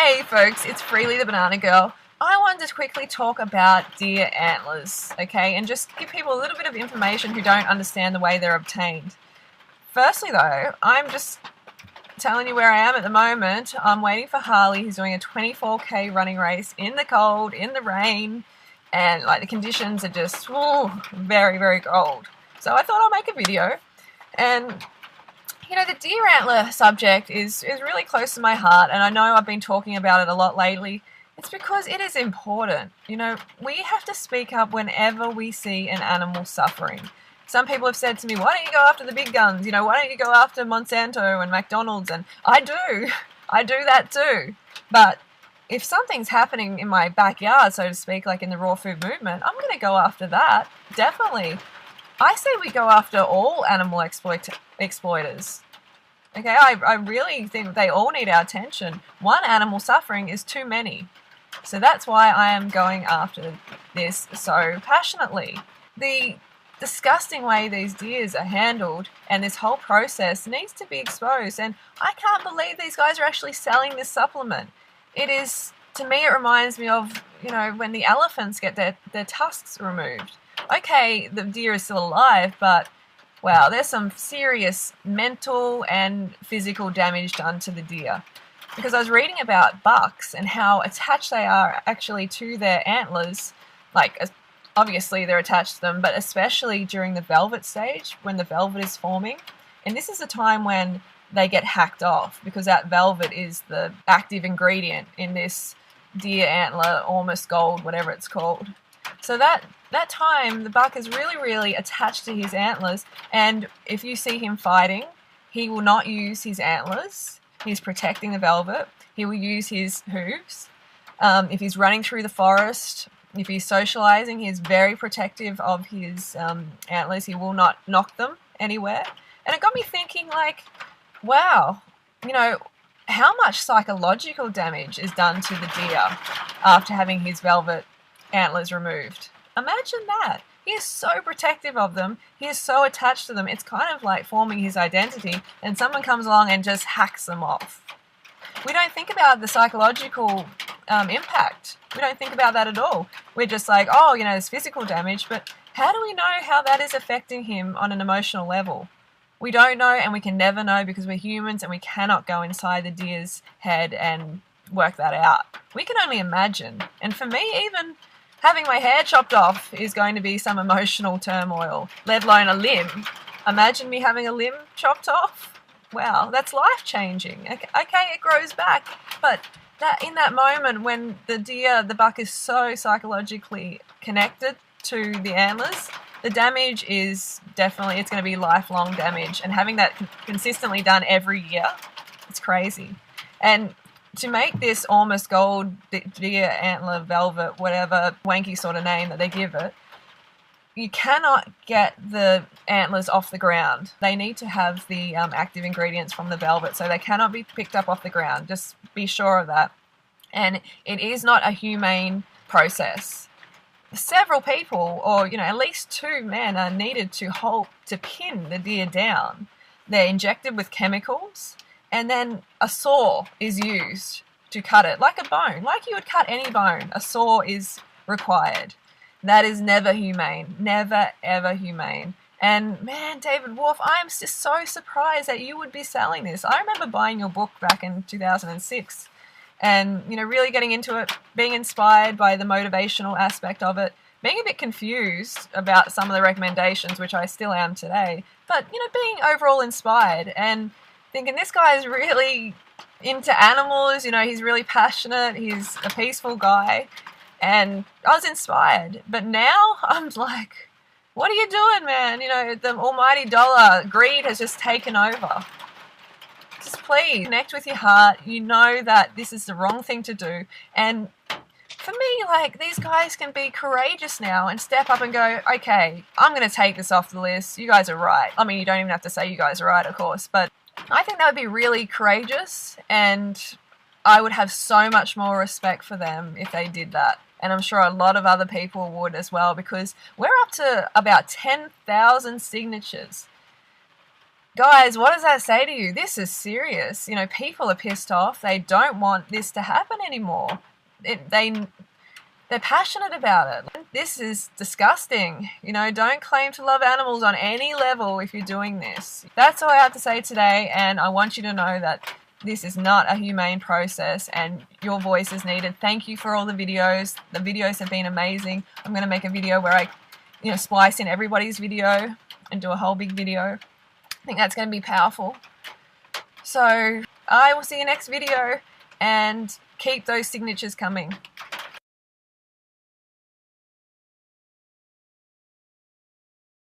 Hey folks, it's Freelee the Banana Girl. I wanted to quickly talk about deer antlers, okay, and just give people a little bit of information who don't understand the way they're obtained. Firstly though, I'm just telling you where I am at the moment. I'm waiting for Harley, who's doing a 24k running race in the cold, in the rain, and like the conditions are just very, very cold. So I thought I'll make a video. And you know, the deer antler subject is really close to my heart, and I know I've been talking about it a lot lately. It's because it is important. You know, we have to speak up whenever we see an animal suffering. Some people have said to me, why don't you go after the big guns? You know, why don't you go after Monsanto and McDonald's? And I do. I do that too. But if something's happening in my backyard, so to speak, like in the raw food movement, I'm going to go after that. Definitely. I say we go after all animal exploiters. Okay, I really think they all need our attention. One animal suffering is too many. So that's why I am going after this so passionately. The disgusting way these deers are handled and this whole process needs to be exposed. And I can't believe these guys are actually selling this supplement. It is, to me, it reminds me of, you know, when the elephants get their tusks removed. Okay, the deer is still alive, but wow, there's some serious mental and physical damage done to the deer. Because I was reading about bucks and how attached they are actually to their antlers. Like, obviously they're attached to them, but especially during the velvet stage, when the velvet is forming. And this is a time when they get hacked off, because that velvet is the active ingredient in this deer antler, almost gold, whatever it's called. So that time, the buck is really, really attached to his antlers, and if you see him fighting, he will not use his antlers. He's protecting the velvet. He will use his hooves. If he's running through the forest, if he's socializing, he's very protective of his antlers. He will not knock them anywhere. And it got me thinking, like, wow, you know, how much psychological damage is done to the deer after having his velvet antlers removed. Imagine that. He is so protective of them. He is so attached to them. It's kind of like forming his identity, and someone comes along and just hacks them off. We don't think about the psychological impact. We don't think about that at all. We're just like, oh, you know, there's physical damage, but how do we know how that is affecting him on an emotional level? We don't know, and we can never know, because we're humans and we cannot go inside the deer's head and work that out. We can only imagine. And for me, even having my hair chopped off is going to be some emotional turmoil, let alone a limb. Imagine me having a limb chopped off. Wow, that's life-changing. Okay, it grows back, but that in that moment when the buck is so psychologically connected to the antlers, the damage is definitely, it's going to be lifelong damage. And having that consistently done every year, it's crazy. And to make this almost gold deer antler velvet, whatever wanky sort of name that they give it, you cannot get the antlers off the ground. They need to have the active ingredients from the velvet, so they cannot be picked up off the ground. Just be sure of that. And it is not a humane process. Several people, or you know, at least 2 men are needed to pin the deer down. They're injected with chemicals, and then a saw is used to cut it, like a bone. Like you would cut any bone, a saw is required. That is never humane. Never, ever humane. And man, David Wolfe, I am just so surprised that you would be selling this. I remember buying your book back in 2006 and, you know, really getting into it, being inspired by the motivational aspect of it, being a bit confused about some of the recommendations, which I still am today, but, you know, being overall inspired and thinking this guy is really into animals, you know, he's really passionate, he's a peaceful guy, and I was inspired. But now I'm like, what are you doing, man? You know, the almighty dollar, greed has just taken over. Just please connect with your heart. You know that this is the wrong thing to do. And for me, like, these guys can be courageous now and step up and go, okay, I'm going to take this off the list. You guys are right. I mean, you don't even have to say you guys are right, of course, but I think that would be really courageous, and I would have so much more respect for them if they did that. And I'm sure a lot of other people would as well, because we're up to about 10,000 signatures. guys, what does that say to you? This is serious. You know, people are pissed off. They don't want this to happen anymore. They're passionate about it. This is disgusting. You know, don't claim to love animals on any level if you're doing this. That's all I have to say today, and I want you to know that this is not a humane process and your voice is needed. Thank you for all the videos. The videos have been amazing. I'm going to make a video where I, you know, splice in everybody's video and do a whole big video. I think that's going to be powerful. So I will see you next video, and keep those signatures coming.